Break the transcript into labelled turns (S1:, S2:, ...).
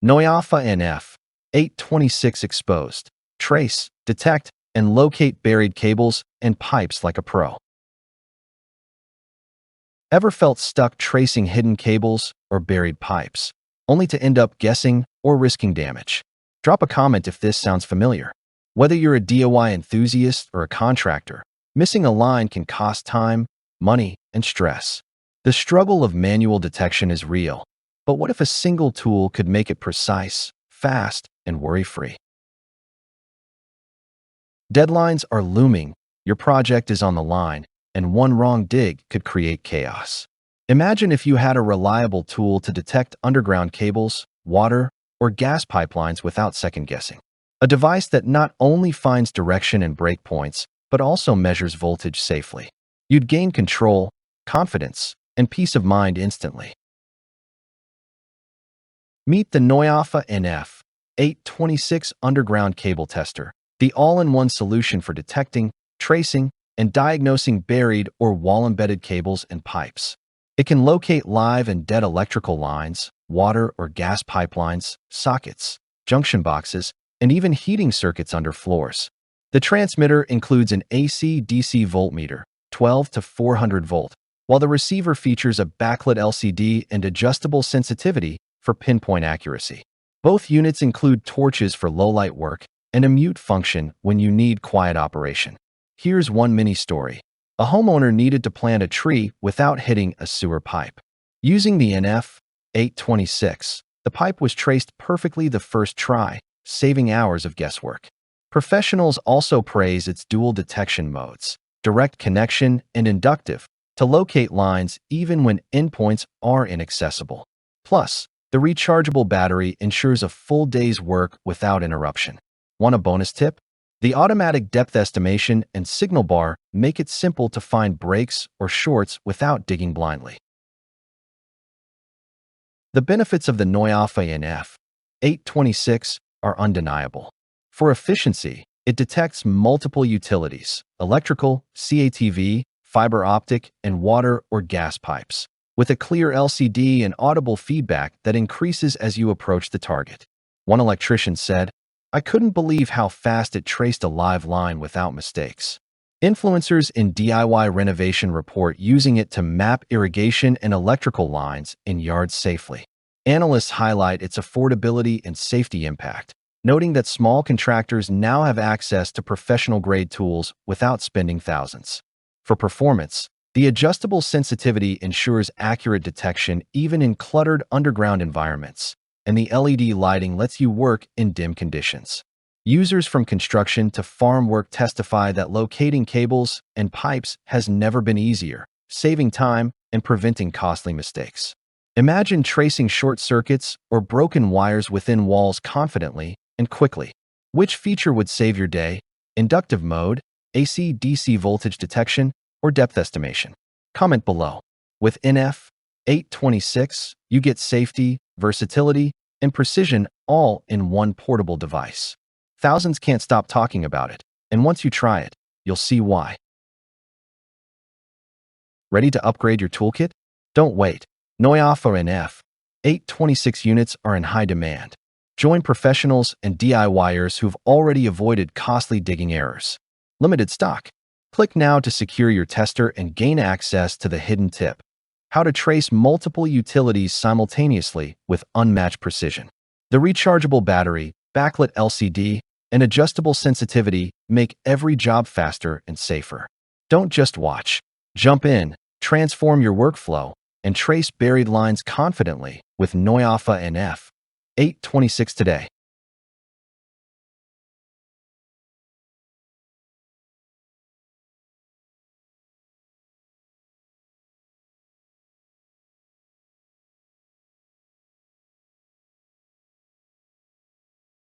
S1: Noyafa NF-826 exposed. Trace, detect, and locate buried cables and pipes like a pro. Ever felt stuck tracing hidden cables or buried pipes, only to end up guessing or risking damage? Drop a comment if this sounds familiar. Whether you're a DIY enthusiast or a contractor, missing a line can cost time, money, and stress. The struggle of manual detection is real, but what if a single tool could make it precise, fast, and worry-free? Deadlines are looming, your project is on the line, and one wrong dig could create chaos. Imagine if you had a reliable tool to detect underground cables, water, or gas pipelines without second-guessing. A device that not only finds direction and breakpoints, but also measures voltage safely. You'd gain control, confidence, and peace of mind instantly. Meet the Noyafa NF-826 underground cable tester, the all-in-one solution for detecting, tracing, and diagnosing buried or wall-embedded cables and pipes. It can locate live and dead electrical lines, water or gas pipelines, sockets, junction boxes, and even heating circuits under floors. The transmitter includes an AC-DC voltmeter, 12 to 400 volt, while the receiver features a backlit LCD and adjustable sensitivity for pinpoint accuracy. Both units include torches for low-light work and a mute function when you need quiet operation. Here's one mini story. A homeowner needed to plant a tree without hitting a sewer pipe. Using the NF-826, the pipe was traced perfectly the first try, saving hours of guesswork. Professionals also praise its dual detection modes, direct connection and inductive, to locate lines even when endpoints are inaccessible. Plus, the rechargeable battery ensures a full day's work without interruption. Want a bonus tip? The automatic depth estimation and signal bar make it simple to find breaks or shorts without digging blindly. The benefits of the Noyafa NF-826 are undeniable. For efficiency, it detects multiple utilities: electrical, CATV, fiber optic, and water or gas pipes, with a clear LCD and audible feedback that increases as you approach the target. One electrician said, "I couldn't believe how fast it traced a live line without mistakes." Influencers in DIY renovation report using it to map irrigation and electrical lines in yards safely. Analysts highlight its affordability and safety impact, noting that small contractors now have access to professional-grade tools without spending thousands. For performance, the adjustable sensitivity ensures accurate detection even in cluttered underground environments, and the LED lighting lets you work in dim conditions. Users from construction to farm work testify that locating cables and pipes has never been easier, saving time and preventing costly mistakes. Imagine tracing short circuits or broken wires within walls confidently and quickly. Which feature would save your day? Inductive mode, AC-DC voltage detection, or depth estimation? Comment below. With NF-826, you get safety, versatility, and precision all in one portable device. Thousands can't stop talking about it, and once you try it, you'll see why. Ready to upgrade your toolkit? Don't wait. Noyafa NF-826 units are in high demand. Join professionals and DIYers who've already avoided costly digging errors. Limited stock. Click now to secure your tester and gain access to the hidden tip: how to trace multiple utilities simultaneously with unmatched precision. The rechargeable battery, backlit LCD, and adjustable sensitivity make every job faster and safer. Don't just watch. Jump in, transform your workflow, and trace buried lines confidently with Noyafa NF-826 today.